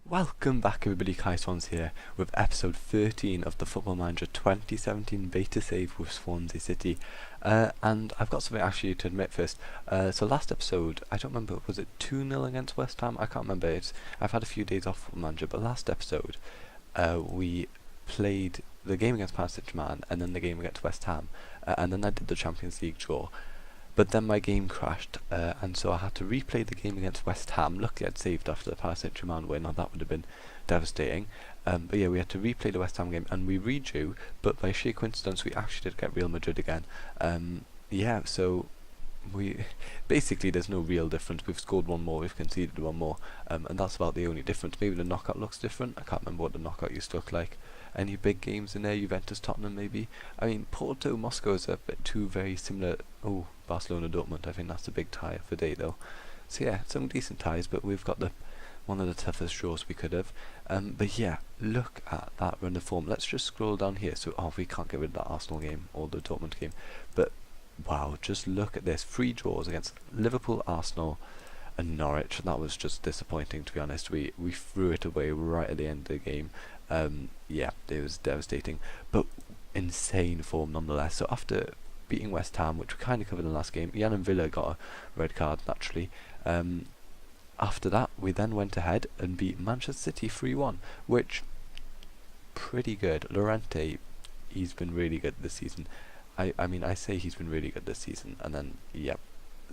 Welcome back everybody, Kai Swans here with episode 13 of the Football Manager 2017 beta save with Swansea City. And I've got something actually to admit first. So last episode, I don't remember, was it 2-0 against West Ham? I can't remember. I've had a few days off Football Manager, but last episode we played the game against Paris Saint-Germain and then the game against West Ham, and then I did the Champions League draw. But then my game crashed, and so I had to replay the game against West Ham. Luckily I'd saved after the Paris Saint-Germain win, or that would have been devastating. But yeah, we had to replay the West Ham game, and we redrew, but by sheer coincidence we actually did get Real Madrid again. Yeah, so we basically there's no real difference. We've scored one more, we've conceded one more, and that's about the only difference. Maybe the knockout looks different. I can't remember what the knockout used to look like. Any big games in there? Juventus, Tottenham, maybe. I mean, Porto, Moscow is a bit too very similar. Oh, Barcelona, Dortmund. I think that's a big tie of the day, though. So yeah, some decent ties, but we've got one of the toughest draws we could have. But yeah, look at that run of form. Let's just scroll down here. So, we can't get rid of that Arsenal game or the Dortmund game. But wow, just look at this. 3 draws against Liverpool, Arsenal, and Norwich. That was just disappointing, to be honest. We threw it away right at the end of the game. Yeah, it was devastating, but insane form nonetheless. So after beating West Ham, which we kind of covered in the last game, Jan and Villa got a red card naturally. After that, we then went ahead and beat Manchester City 3-1, which pretty good. Llorente, he's been really good this season. I mean, I say he's been really good this season, and then yeah,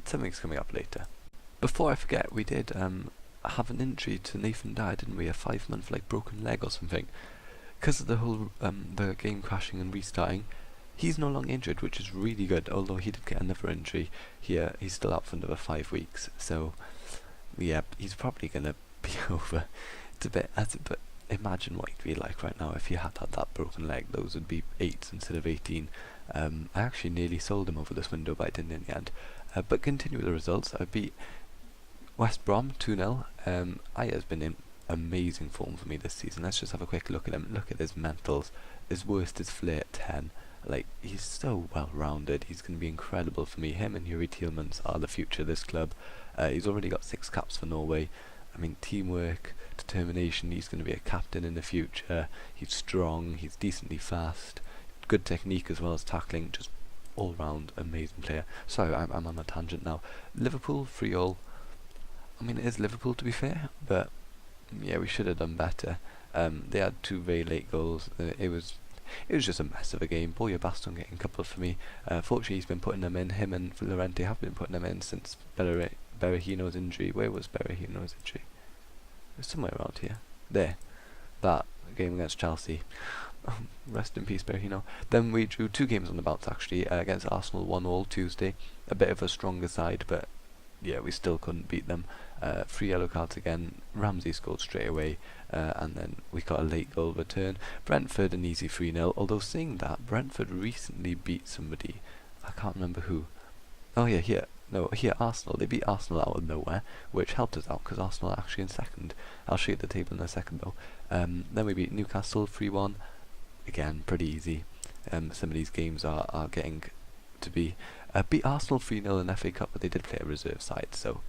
something's coming up later. Before I forget, we did have an injury to Nathan Dyer, didn't we? A 5-month broken leg or something. Because of the whole the game crashing and restarting, he's no longer injured, which is really good. Although he did get another injury here, he's still out for another 5 weeks. So yeah, he's probably gonna be over. It's a bit, but imagine what he'd be like right now if he had that broken leg. Those would be 8s instead of 18. I actually nearly sold him over this window, but I didn't in the end. But continue with the results. I beat West Brom 2-0. Aya's been in amazing form for me this season. Let's just have a quick look at him. Look at his mentals. His worst is Flair at 10. He's so well rounded. He's going to be incredible for me. Him and Yuri Tielemans are the future of this club. He's already got 6 caps for Norway. I mean, teamwork, determination. He's going to be a captain in the future. He's strong. He's decently fast. Good technique as well as tackling. Just all round amazing player. Sorry, I'm on a tangent now. Liverpool 3-0. I mean, it is Liverpool to be fair, but yeah, we should have done better. They had 2 very late goals. It was just a mess of a game. Boya Baston getting coupled for me. Fortunately, he's been putting them in. Him and Llorente have been putting them in since Berahino's injury. Where was Berahino's injury? It was somewhere around here. There. That game against Chelsea. Rest in peace, Berahino. Then we drew 2 games on the bounce actually, against Arsenal 1-1 Tuesday. A bit of a stronger side, but yeah, we still couldn't beat them. 3 yellow cards again. Ramsey scored straight away, and then we got a late goal return. Brentford an easy 3-0. Although saying that, Brentford recently beat somebody. I can't remember who. Oh yeah, here Arsenal. They beat Arsenal out of nowhere, which helped us out because Arsenal are actually in second. I'll show you the table in a second though. Then we beat Newcastle 3-1. Again, pretty easy. Some of these games are getting to be. Beat Arsenal 3-0 in the FA Cup, but they did play a reserve side, so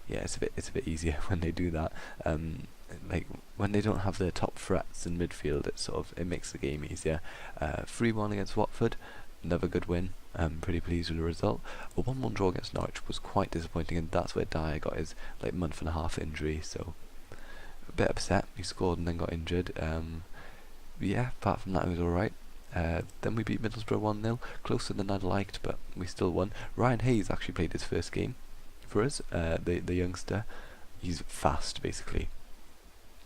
yeah, it's a bit easier when they do that. When they don't have their top threats in midfield, it makes the game easier. 3-1 against Watford, another good win. Pretty pleased with the result. A 1-1 draw against Norwich was quite disappointing, and that's where Dyer got his month and a half injury, so a bit upset. He scored and then got injured. Yeah, apart from that, it was alright. Then we beat Middlesbrough 1-0, closer than I'd liked, but we still won. Ryan Hayes actually played his first game for us, the youngster. He's fast, basically.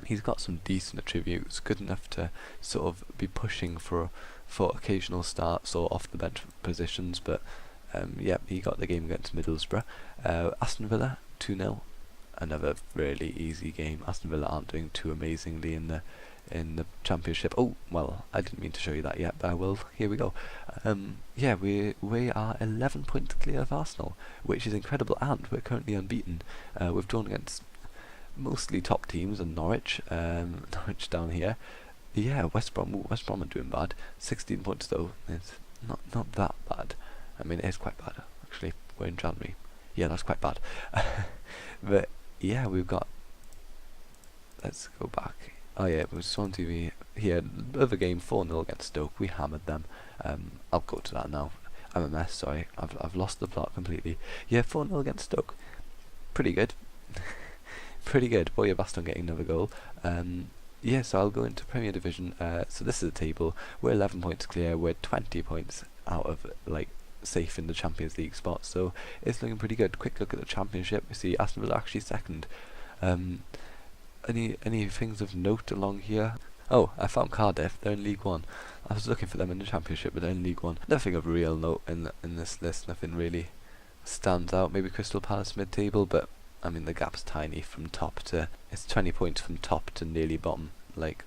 He's got some decent attributes, good enough to sort of be pushing for occasional starts or off the bench positions, but yeah, he got the game against Middlesbrough. Aston Villa 2-0, another really easy game. Aston Villa aren't doing too amazingly in the Championship. Oh, well, I didn't mean to show you that yet, but I will. Here we go. Yeah, we are 11 points clear of Arsenal, which is incredible, and we're currently unbeaten. We've drawn against mostly top teams and Norwich. Norwich down here. Yeah, West Brom are doing bad. 16 points though. It's not that bad. I mean, it is quite bad actually. We're in January. Yeah, that's quite bad. But yeah, we've got let's go back. Oh yeah, it was Swansea here. Other game, 4-0 against Stoke. We hammered them. I'll go to that now. I'm a mess, sorry. I've lost the plot completely. Yeah, 4-0 against Stoke. Pretty good. Pretty good. Boy, Baston getting another goal. Yeah, so I'll go into Premier Division. So this is the table. We're 11 points clear. We're 20 points out of, like, safe in the Champions League spot. So it's looking pretty good. Quick look at the Championship. We see Aston Villa actually second. Any things of note along here? Oh, I found Cardiff. They're in League One. I was looking for them in the Championship, but they're in League One. Nothing of real note in this list. Nothing really stands out. Maybe Crystal Palace mid-table, but I mean the gap's tiny from top to. It's 20 points from top to nearly bottom. Like,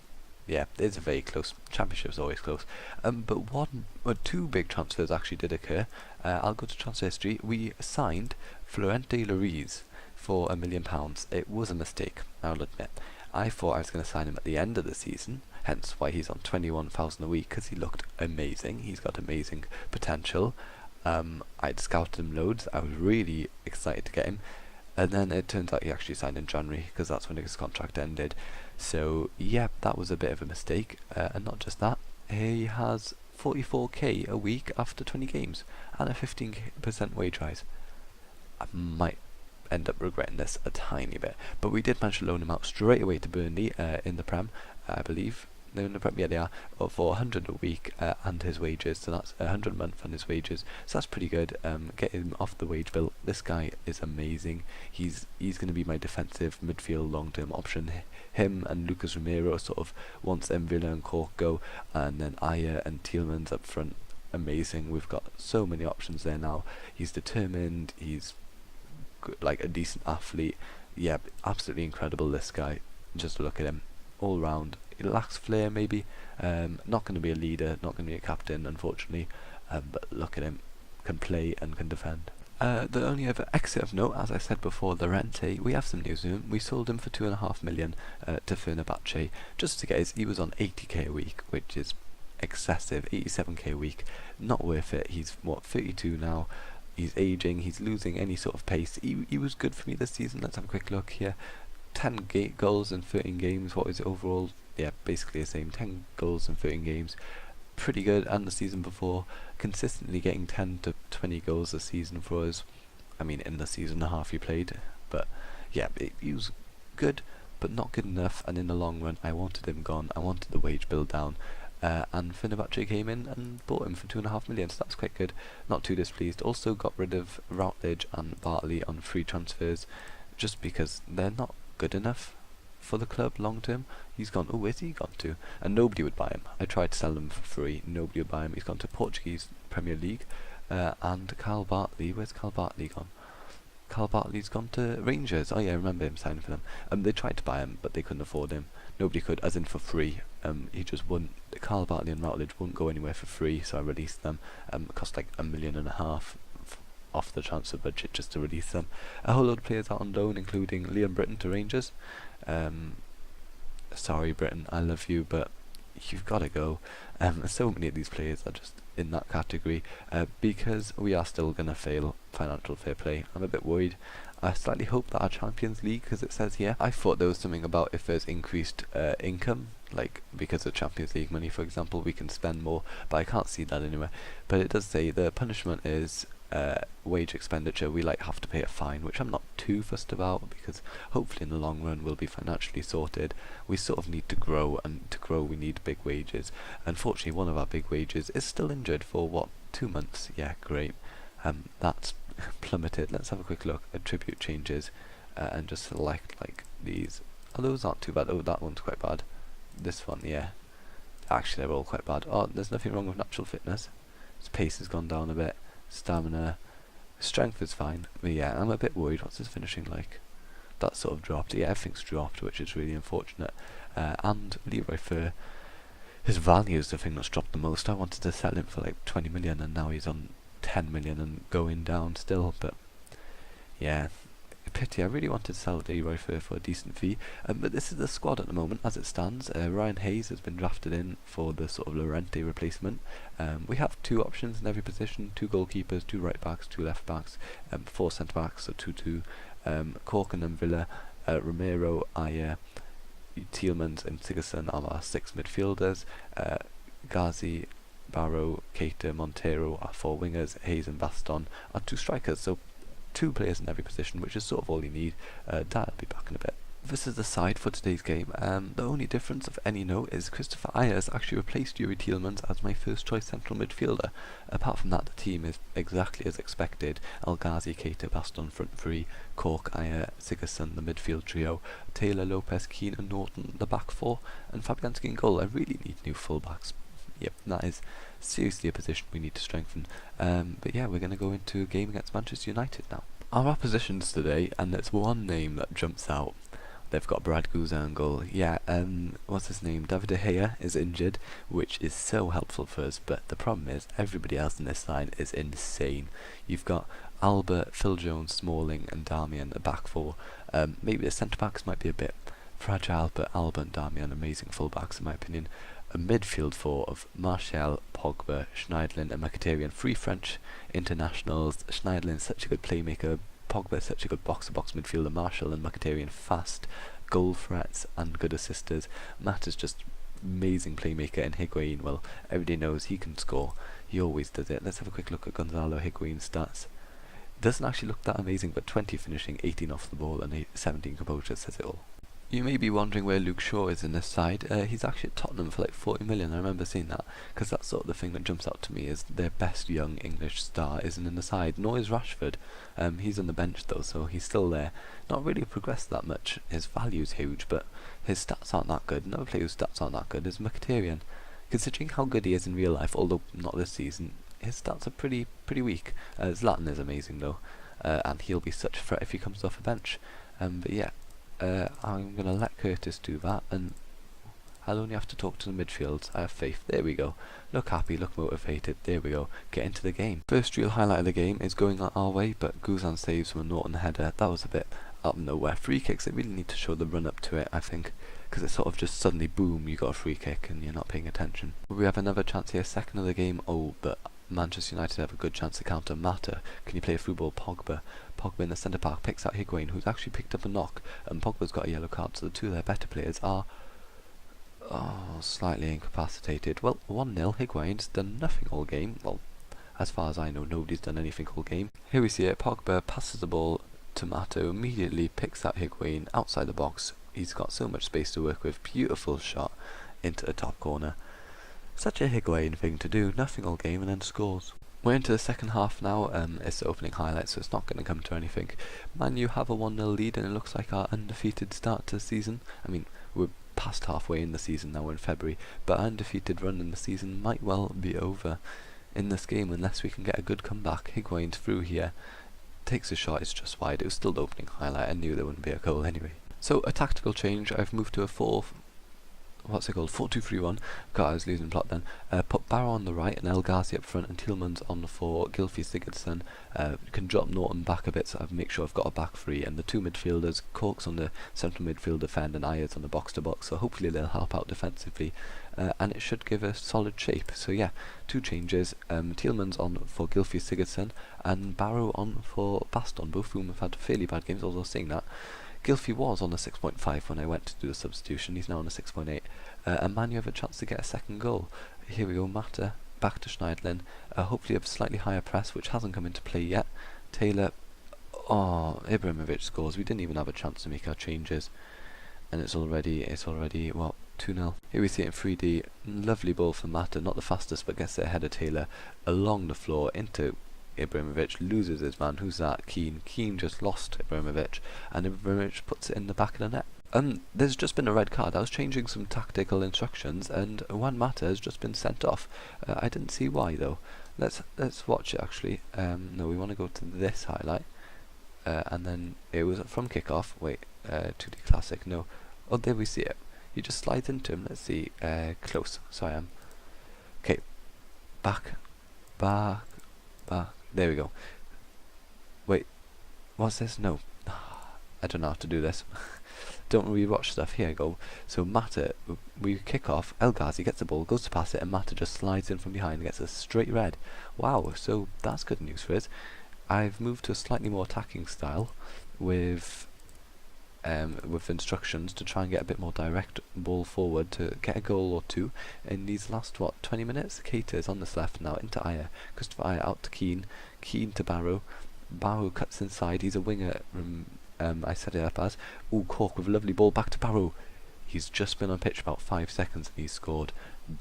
yeah, it's a very close. Championship's always close. But two big transfers actually did occur. I'll go to transfer history. We signed Florente Lloris for £1 million. It was a mistake, I'll admit. I thought I was going to sign him at the end of the season, hence why he's on 21,000 a week, because he looked amazing. He's got amazing potential. I'd scouted him loads. I was really excited to get him, and then it turns out he actually signed in January, because that's when his contract ended. So yeah, that was a bit of a mistake. And not just that, he has 44k a week after 20 games and a 15% wage rise. I might end up regretting this a tiny bit, but we did manage to loan him out straight away to Burnley in the Prem, I believe. They're in the Prem, yeah they are, for 100 a week and his wages, so that's 100 a month and his wages, so that's pretty good. Get him off the wage bill. This guy is amazing. He's going to be my defensive midfield long-term option. Him and Lucas Romero sort of once Villa and Cork go, and then Ayer and Tielemans up front. Amazing. We've got so many options there now. He's determined, he's like a decent athlete. Yeah, absolutely incredible, this guy. Just look at him all round. He lacks flair maybe, not going to be a leader, not going to be a captain unfortunately, but look at him, can play and can defend. The only other exit of note, as I said before, Llorente, we have some news on him. We sold him for £2.5 million to Fenerbahce, just to get he was on 80k a week, which is excessive. 87k a week, not worth it. He's what, 32 now. He's aging, he's losing any sort of pace. He was good for me this season. Let's have a quick look here. 10 goals in 13 games. What was it overall? Yeah, basically the same. 10 goals in 13 games. Pretty good. And the season before, consistently getting 10 to 20 goals a season for us. I mean, in the season and a half he played. But yeah, he was good, but not good enough. And in the long run, I wanted him gone. I wanted the wage bill down. And Fenerbahce came in and bought him for £2.5 million, so that's quite good. Not too displeased. Also got rid of Routledge and Bartley on free transfers, just because they're not good enough for the club long term. He's gone. Oh, where's he gone to? And nobody would buy him. I tried to sell him for free. Nobody would buy him. He's gone to Portuguese Premier League. And Carl Bartley. Where's Carl Bartley gone? Carl Bartley's gone to Rangers. Oh yeah, I remember him signing for them. They tried to buy him, but they couldn't afford him. Nobody could, as in for free. He just wouldn't. Carl Bartley and Routledge wouldn't go anywhere for free, so I released them. It cost like £1.5 million off the transfer budget just to release them. A whole load of players out on loan, including Liam Britton to Rangers. Sorry Britton, I love you, but you've got to go. So many of these players are just in that category, because we are still going to fail financial fair play. I'm a bit worried. I slightly hope that our Champions League, because it says here, I thought there was something about if there's increased income, like because of Champions League money for example, we can spend more, but I can't see that anywhere. But it does say the punishment is wage expenditure. We have to pay a fine, which I'm not too fussed about, because hopefully in the long run we'll be financially sorted. We sort of need to grow, and to grow we need big wages. Unfortunately one of our big wages is still injured for what, 2 months. Yeah, great. That's plummeted. Let's have a quick look. Attribute changes and just select like these. Oh, those aren't too bad. Oh, that one's quite bad. This one, yeah. Actually they're all quite bad. Oh, there's nothing wrong with natural fitness. His pace has gone down a bit. Stamina, strength is fine, but yeah, I'm a bit worried. What's his finishing like? That sort of dropped. Yeah, everything's dropped, which is really unfortunate. And Leroy Fer, his value is the thing that's dropped the most. I wanted to sell him for like 20 million, and now he's on 10 million and going down still. But yeah, a pity. I really wanted to sell Leroy Fer for a decent fee. But this is the squad at the moment as it stands. Ryan Hayes has been drafted in for the sort of Llorente replacement. We have 2 options in every position: 2 goalkeepers, 2 right backs, 2 left backs, 4 centre backs, so 2-2. Cork and then Villa, Romero, Ayer. Tielemans and Sigurdsson are our 6 midfielders. Ghazi, Barrow, Keita, Montero are 4 wingers. Hayes and Baston are 2 strikers. So 2 players in every position, which is sort of all you need. Dad will be back in a bit. This is the side for today's game. The only difference of any note is Christopher Ayers actually replaced Yuri Tielemans as my first choice central midfielder. Apart from that, the team is exactly as expected. El Ghazi, Keita, Baston front 3, Cork, Ayer, Sigurdsson the midfield trio, Taylor, Lopez, Keane and Norton the back 4, and Fabianski in goal. I really need new fullbacks. Yep, that is seriously a position we need to strengthen. But yeah, we're going to go into a game against Manchester United now. Our oppositions today, and there's one name that jumps out. They've got Brad Guzan in goal. Yeah, what's his name? David De Gea is injured, which is so helpful for us, but the problem is everybody else in this line is insane. You've got Albert, Phil Jones, Smalling and Darmian, the back 4. Maybe the centre-backs might be a bit fragile, but Albert and Darmian, amazing full-backs in my opinion. A midfield 4 of Martial, Pogba, Schneiderlin and Mkhitaryan, 3 French internationals. Schneiderlin such a good playmaker, Pogba is such a good box-to-box midfielder, Martial and Mkhitaryan fast, goal threats and good assisters. Matt is just amazing playmaker, and Higuain, well, everybody knows he can score. He always does it. Let's have a quick look at Gonzalo Higuain's stats. Doesn't actually look that amazing, but 20 finishing, 18 off the ball and 17 composure says it all. You may be wondering where Luke Shaw is in this side. He's actually at Tottenham for like 40 million. I remember seeing that, because that's sort of the thing that jumps out to me, is their best young English star isn't in the side, nor is Rashford. He's on the bench though, so he's still there. Not really progressed that much. His value's huge, but his stats aren't that good. Another player whose stats aren't that good is Mkhitaryan. Considering how good he is in real life, although not this season, his stats are pretty weak. Zlatan is amazing though, and he'll be such a threat if he comes off a bench. But yeah. I'm going to let Curtis do that, and I'll only have to talk to the midfields. I have faith. There we go. Look happy, look motivated. There we go. Get into the game. First real highlight of the game is going our way, but Guzan saves from a Norton header. That was a bit out of nowhere. Free kicks, they really need to show the run up to it, I think, because it's sort of just suddenly boom, you got a free kick and you're not paying attention. We have another chance here, second of the game. Oh, but Manchester United have a good chance to counter. Mata, can you play a through ball? Pogba in the centre back picks out Higuain, who's actually picked up a knock, and Pogba's got a yellow card, so the 2 of their better players are slightly incapacitated. Well, 1-0, Higuain's done nothing all game. Well, as far as I know, nobody's done anything all game. Here we see it, Pogba passes the ball to Mata, who immediately picks out Higuain outside the box. He's got so much space to work with, beautiful shot into the top corner. Such a Higuain thing to do, nothing all game and then scores. We're into the second half now. It's the opening highlight, so it's not going to come to anything. Man U have a 1-0 lead, and it looks like our undefeated start to the season. I mean, we're past halfway in the season now, in February, but our undefeated run in the season might well be over in this game unless we can get a good comeback. Higuain's through here, takes a shot, it's just wide. It was still the opening highlight, I knew there wouldn't be a goal anyway. So a tactical change, I've moved to a 4-2-3-1. God, I was losing plot then. Put Barrow on the right and El Ghazi up front, and Tielemans on for Gylfi Sigurdsson. Can drop Norton back a bit, so I make sure I've got a back 3, and the 2 midfielders, Cork's on the central midfield defend and Ayers on the box to box, so hopefully they'll help out defensively, and it should give a solid shape. So yeah, 2 changes, Tielemans on for Gylfi Sigurdsson and Barrow on for Baston, both of whom have had fairly bad games, although saying that. Gylfi was on a 6.5 when I went to do the substitution. He's now on a 6.8. And Man U have a chance to get a second goal. Here we go, Mata back to Schneiderlin. Hopefully a slightly higher press, which hasn't come into play yet. Taylor, Ibrahimovic scores. We didn't even have a chance to make our changes, and it's already what, 2-0. Here we see it in 3D. Lovely ball for Mata, not the fastest, but gets it ahead of Taylor along the floor into Ibrahimovic, loses his man. Who's that? Keane. Keane just lost Ibrahimovic, and Ibrahimovic puts it in the back of the net. There's just been a red card. I was changing some tactical instructions, and Juan Mata has just been sent off. I didn't see why though. Let's watch it actually. No, we want to go to this highlight, and then it was from kickoff. Wait, 2D classic. No, oh, there we see it. He just slides into him. Let's see. Close. So I am. Okay, back. There we go. Wait, what's this? No, I don't know how to do this. Don't rewatch stuff. Here I go. So Mata, we kick off. El Ghazi gets the ball, goes to pass it, and Mata just slides in from behind and gets a straight red. Wow, so that's good news for us. I've moved to a slightly more attacking style with with instructions to try and get a bit more direct ball forward to get a goal or two in these last 20 minutes. Keita is on this left now into Ayer. Christopher Ayer out to Keane. Keane to Barrow. Barrow cuts inside. He's a winger. I set it up as Cork with a lovely ball back to Barrow. He's just been on pitch about 5 seconds and he's scored.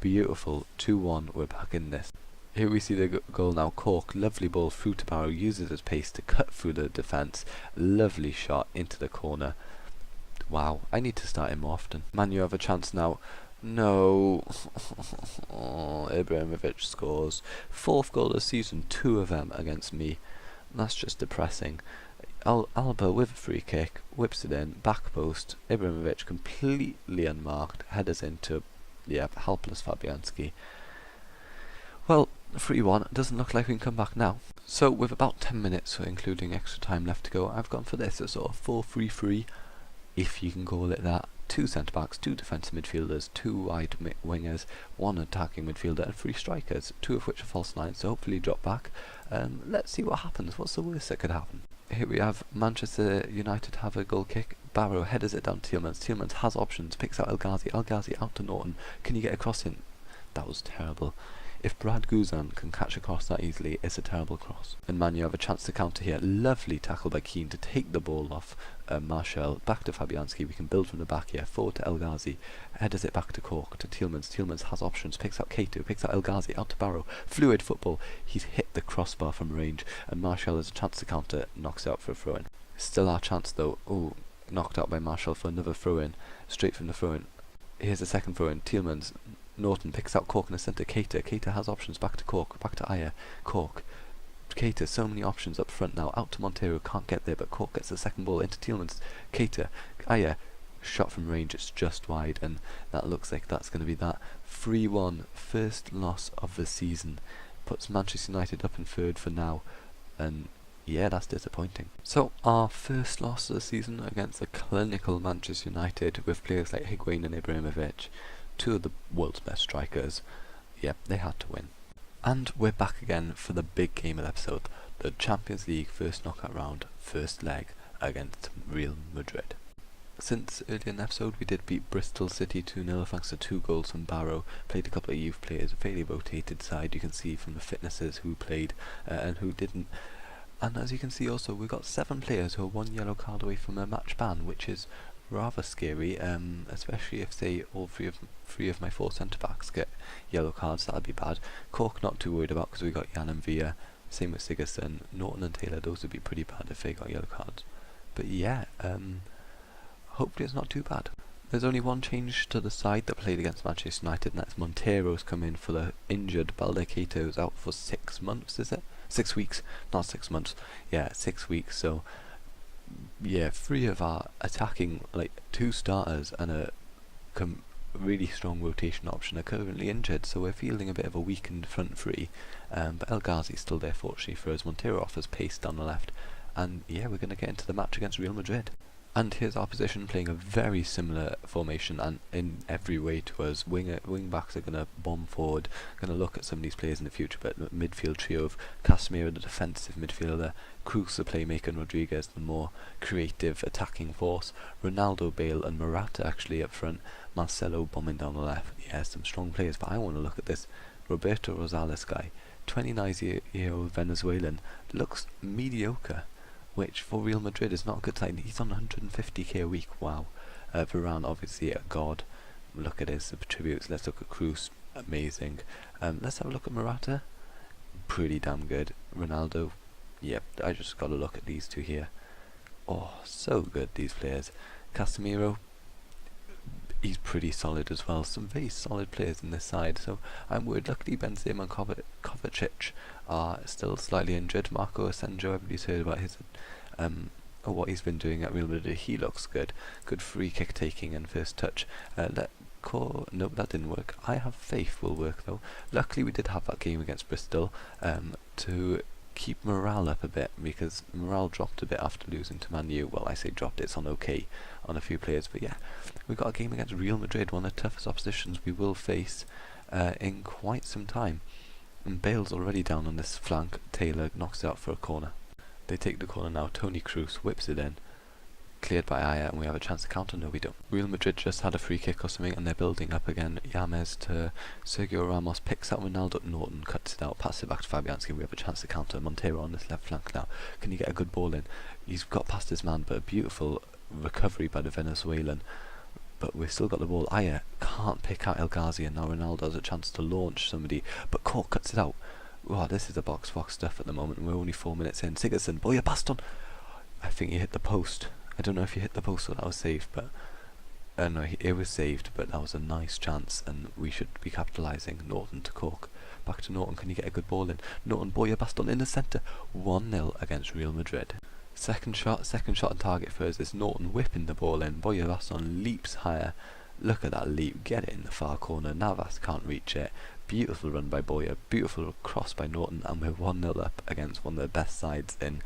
Beautiful. 2-1. We're back in this. Here we see the goal now. Cork, lovely ball through to Barrow, uses his pace to cut through the defence. Lovely shot into the corner. Wow, I need to start him more often. Man, you have a chance now. No. Oh, Ibrahimovic scores. 4th goal of the season, 2 of them against me. That's just depressing. Alba with a free kick, whips it in, back post. Ibrahimovic completely unmarked, headers into, helpless Fabianski. Well, 3-1, doesn't look like we can come back now. So with about 10 minutes, including extra time left to go, I've gone for this, a sort of 4-3-3, if you can call it that. 2 centre-backs, 2 defensive midfielders, 2 wide wingers, 1 attacking midfielder and 3 strikers, 2 of which are false nines, so hopefully drop back. Let's see what happens. What's the worst that could happen? Here we have Manchester United have a goal kick. Barrow headers it down to Tielemans. Tielemans has options, picks out El Ghazi. El Ghazi out to Norton. Can you get across in? That was terrible. If Brad Guzan can catch a cross that easily, it's a terrible cross. And Man, you have a chance to counter here. Lovely tackle by Keane to take the ball off Marshall. Back to Fabianski. We can build from the back here. Forward to El Ghazi. Headers it back to Cork. To Tielemans. Tielemans has options. Picks out Keita. Picks out El Ghazi. Out to Barrow. Fluid football. He's hit the crossbar from range. And Marshall has a chance to counter. Knocks out for a throw-in. Still our chance though. Oh, knocked out by Marshall for another throw-in. Straight from the throw-in. Here's the second throw-in. Tielemans. Norton picks out Cork in the centre. Keita. Keita has options. Back to Cork. Back to Ayer. Cork. Keita. So many options up front now. Out to Montero. Can't get there, but Cork gets the second ball into Tielemans. Keita. Ayer. Shot from range. It's just wide, and that looks like that's going to be that. 3-1. First loss of the season. Puts Manchester United up in 3rd for now, and yeah, that's disappointing. So our first loss of the season against a clinical Manchester United with players like Higuain and Ibrahimovic. 2 of the world's best strikers. Yep, they had to win. And we're back again for the big game of the episode, the Champions League first knockout round, first leg against Real Madrid. Since earlier in the episode we did beat Bristol City 2-0 thanks to 2 goals from Barrow, played a couple of youth players, a fairly rotated side. You can see from the fitnesses who played and who didn't. And as you can see also, we've got 7 players who are 1 yellow card away from a match ban, which is rather scary, especially if say all 3 of my 4 centre-backs get yellow cards. That'd be bad. Cork not too worried about because we got Jan and Villa. Same with Sigurdsson. Norton and Taylor, those would be pretty bad if they got yellow cards. But yeah, hopefully it's not too bad. There's only one change to the side that played against Manchester United, and that's Montero's come in for the injured Balde Keita, who's out for 6 months, is it? 6 weeks, not 6 months. Yeah, 6 weeks, so yeah, 3 of our attacking, 2 starters and a really strong rotation option are currently injured, so we're feeling a bit of a weakened front 3. But El Ghazi's still there fortunately for us. Montero offers pace down the left, and yeah, we're going to get into the match against Real Madrid. And here's our position, playing a very similar formation and in every way to us. Wing backs are going to bomb forward, going to look at some of these players in the future, but midfield trio of Casemiro, the defensive midfielder, Cruz the playmaker, and Rodriguez the more creative attacking force, Ronaldo, Bale and Morata actually up front, Marcelo bombing down the left. Yeah, some strong players, but I want to look at this Roberto Rosales guy, 29-year-old Venezuelan, looks mediocre, which for Real Madrid is not a good sign. He's on 150k a week, wow. Varane, obviously a god. Look at his attributes. Let's look at Cruz, amazing. Let's have a look at Morata, pretty damn good. Ronaldo, yep, I just got to look at these 2 here. Oh, so good, these players. Casemiro, he's pretty solid as well. Some very solid players in this side, so I'm worried. Luckily Benzema and Kovacic are still slightly injured. Marco Asensio, everybody's heard about his what he's been doing at Real Madrid. He looks good. Good free kick taking and first touch. Nope, that didn't work. I have faith will work though. Luckily we did have that game against Bristol to keep morale up a bit, because morale dropped a bit after losing to Man U. Well, I say dropped, it's on okay on a few players, but yeah, we've got a game against Real Madrid, one of the toughest oppositions we will face in quite some time. And Bale's already down on this flank. Taylor knocks it out for a corner. They take the corner now. Toni Kroos whips it in. cleared by Aya, and we have a chance to counter. No, we don't. Real Madrid just had a free kick or something, and they're building up again. Yames to Sergio Ramos, picks out Ronaldo. Norton cuts it out, passes it back to Fabianski. We have a chance to counter. Montero on this left flank now. Can he get a good ball in? He's got past his man, but a beautiful recovery by the Venezuelan. But we've still got the ball. Aya can't pick out El Ghazi, and now Ronaldo has a chance to launch somebody, but Cork cuts it out. Wow, this is the box stuff at the moment. We're only 4 minutes in. Sigurdsson, Boya Baston. I think he hit the post. I don't know if he hit the post or that was saved, but no, it was saved. But that was a nice chance, and we should be capitalising. Norton to Cork. Back to Norton. Can you get a good ball in? Norton, Boya Baston in the centre. 1-0 against Real Madrid. Second shot on target for us is Norton whipping the ball in. Boya Baston leaps higher. Look at that leap. Get it in the far corner. Navas can't reach it. Beautiful run by Boya, beautiful cross by Norton, and we're 1-0 up against one of the best sides in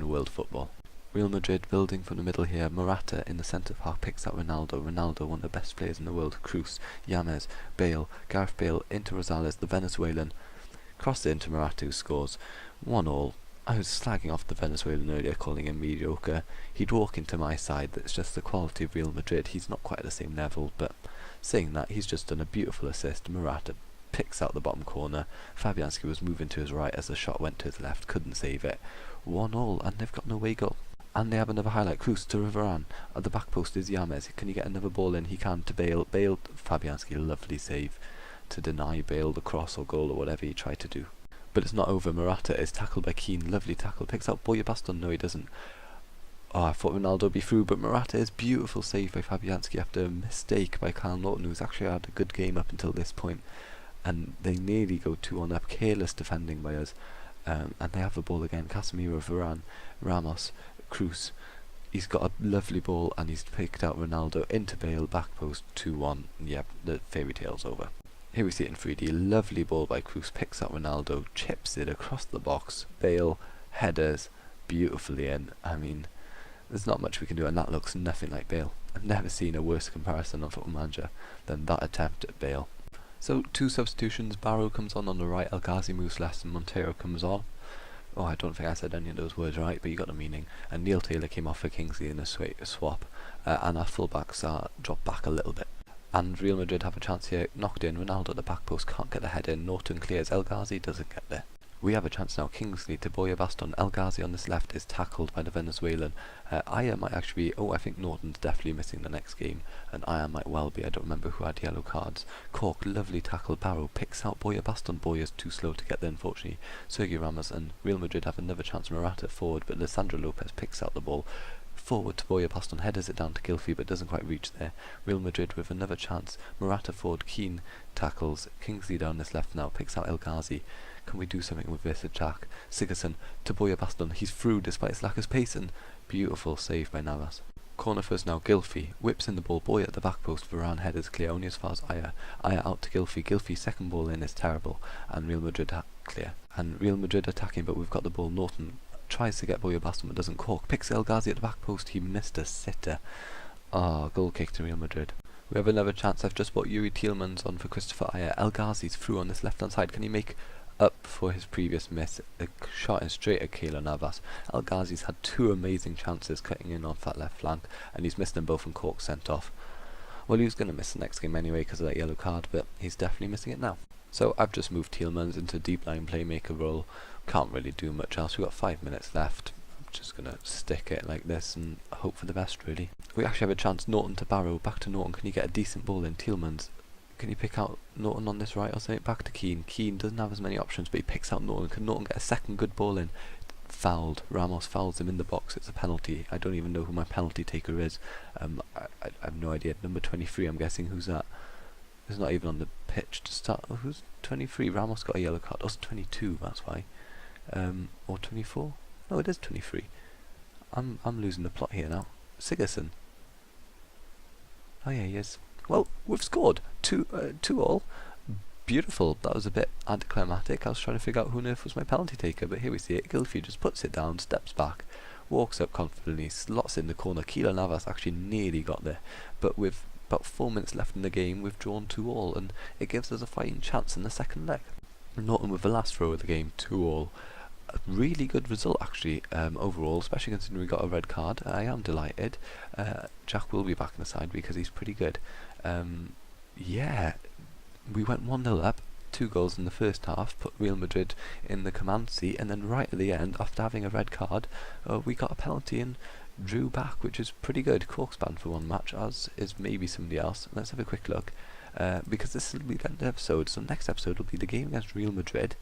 world football. Real Madrid building from the middle here. Morata in the centre park picks out Ronaldo. Ronaldo, one of the best players in the world. Cruz, Yames, Bale, Gareth Bale into Rosales, the Venezuelan. Crossed it into Morata, who scores. 1-1. I was slagging off the Venezuelan earlier, calling him mediocre. He'd walk into my side. That's just the quality of Real Madrid. He's not quite at the same level, but saying that, he's just done a beautiful assist. Morata picks out the bottom corner. Fabianski was moving to his right as the shot went to his left, couldn't save it. 1-1, and they've got no away goal. And they have another highlight. Cruz to Varane. At the back post is Yames. Can he get another ball in? He can to Bale. Bale, Fabianski, lovely save to deny Bale the cross or goal or whatever he tried to do. But it's not over. Morata is tackled by Keane. Lovely tackle. Picks out Boya Baston. No, he doesn't. Oh, I thought Ronaldo would be through, but Morata is beautiful save by Fabianski after a mistake by Kyle Norton, who's actually had a good game up until this point. And they nearly go 2-1 up. Careless defending by us. And they have the ball again. Casemiro, Varane, Ramos, Cruz. He's got a lovely ball, and he's picked out Ronaldo into Bale, back post, 2-1. Yep, the fairy tale's over. Here we see it in 3D. Lovely ball by Cruz, picks out Ronaldo, chips it across the box. Bale, headers, beautifully in. I mean, there's not much we can do, and that looks nothing like Bale. I've never seen a worse comparison on Football Manager than that attempt at Bale. So, 2 substitutions. Barrow comes on the right, El Ghazi moves left, and Montero comes on. Oh, I don't think I said any of those words right, but you got the meaning. And Neil Taylor came off for Kingsley in a swap, and our fullbacks are dropped back a little bit. And Real Madrid have a chance here, knocked in. Ronaldo at the back post, can't get the head in. Norton clears, El Ghazi doesn't get there. We have a chance now. Kingsley to Boya Baston. El Ghazi on this left is tackled by the Venezuelan. Aya might actually be... Oh, I think Norton's definitely missing the next game. And Aya might well be. I don't remember who had yellow cards. Cork, lovely tackle. Barrow picks out Boya Baston. Boya's too slow to get there, unfortunately. Sergio Ramos and Real Madrid have another chance. Morata forward, but Lisandro Lopez picks out the ball. Forward to Boya Baston, headers it down to Gylfi, but doesn't quite reach there. Real Madrid with another chance. Morata forward, Keane tackles. Kingsley down this left now, picks out El Ghazi. Can we do something with this attack? Sigurdsson to Boya Baston. He's through despite his lack of pace, and beautiful save by Navas. Corner first now. Gylfi whips in the ball. Boya at the back post. Varane headers clear only as far as Aya. Aya out to Gylfi. Gylfi second ball in is terrible, and Real Madrid clear. And Real Madrid attacking, but we've got the ball. Norton tries to get Boya Baston, but doesn't. Cork picks El Ghazi at the back post. He missed a sitter. Goal kick to Real Madrid. We have another chance. I've just bought Yuri Tielemans on for Christopher Aya. El Ghazi's through on this left hand side. Can he make up for his previous miss? A shot in straight at Keylor Navas. El Ghazi's had 2 amazing chances cutting in off that left flank, and he's missed them both, and Cork sent off. Well, he was going to miss the next game anyway because of that yellow card, but he's definitely missing it now. So I've just moved Tielemans into deep line playmaker role. Can't really do much else. We've got 5 minutes left. I'm just going to stick it like this and hope for the best, really. We actually have a chance. Norton to Barrow. Back to Norton. Can you get a decent ball in? Tielemans. Can you pick out Norton on this right or something? Back to Keane. Keane doesn't have as many options, but he picks out Norton. Can Norton get a second good ball in? Fouled. Ramos fouls him in the box. It's a penalty. I don't even know who my penalty taker is. I have no idea. Number 23, I'm guessing. Who's that? It's not even on the pitch to start. Oh, who's 23? Ramos got a yellow card. Oh, it's 22, that's why. Or 24? No, it is 23. I'm losing the plot here now. Sigurdsson. Oh yeah, he is. Well, we've scored. 2-2 Beautiful. That was a bit anticlimactic. I was trying to figure out who on earth was my penalty taker, but here we see it. Gylfi just puts it down, steps back, walks up confidently, slots in the corner. Keylor Navas actually nearly got there, but with about 4 minutes left in the game, we've drawn 2-2, and it gives us a fighting chance in the second leg. Norton with the last throw of the game, 2-2. a really good result actually, overall, especially considering we got a red card. I am delighted. Jack will be back in the side because he's pretty good. Yeah, we went 1-0 up, 2 goals in the first half, put Real Madrid in the command seat, and then right at the end, after having a red card, we got a penalty and drew back, which is pretty good. Cork's banned for one match, as is maybe somebody else. Let's have a quick look, because this will be the end of the episode. So next episode will be the game against Real Madrid,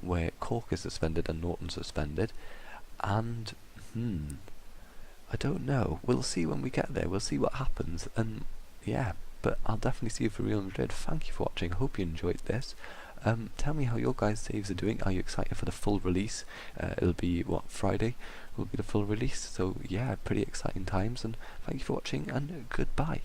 where Cork is suspended and Norton's suspended, and I don't know. We'll see when we get there. We'll see what happens, and yeah. But I'll definitely see you for Real Madrid. Thank you for watching. Hope you enjoyed this. Tell me how your guys' saves are doing. Are you excited for the full release? It'll be, Friday will be the full release. So yeah, pretty exciting times. And thank you for watching, and goodbye.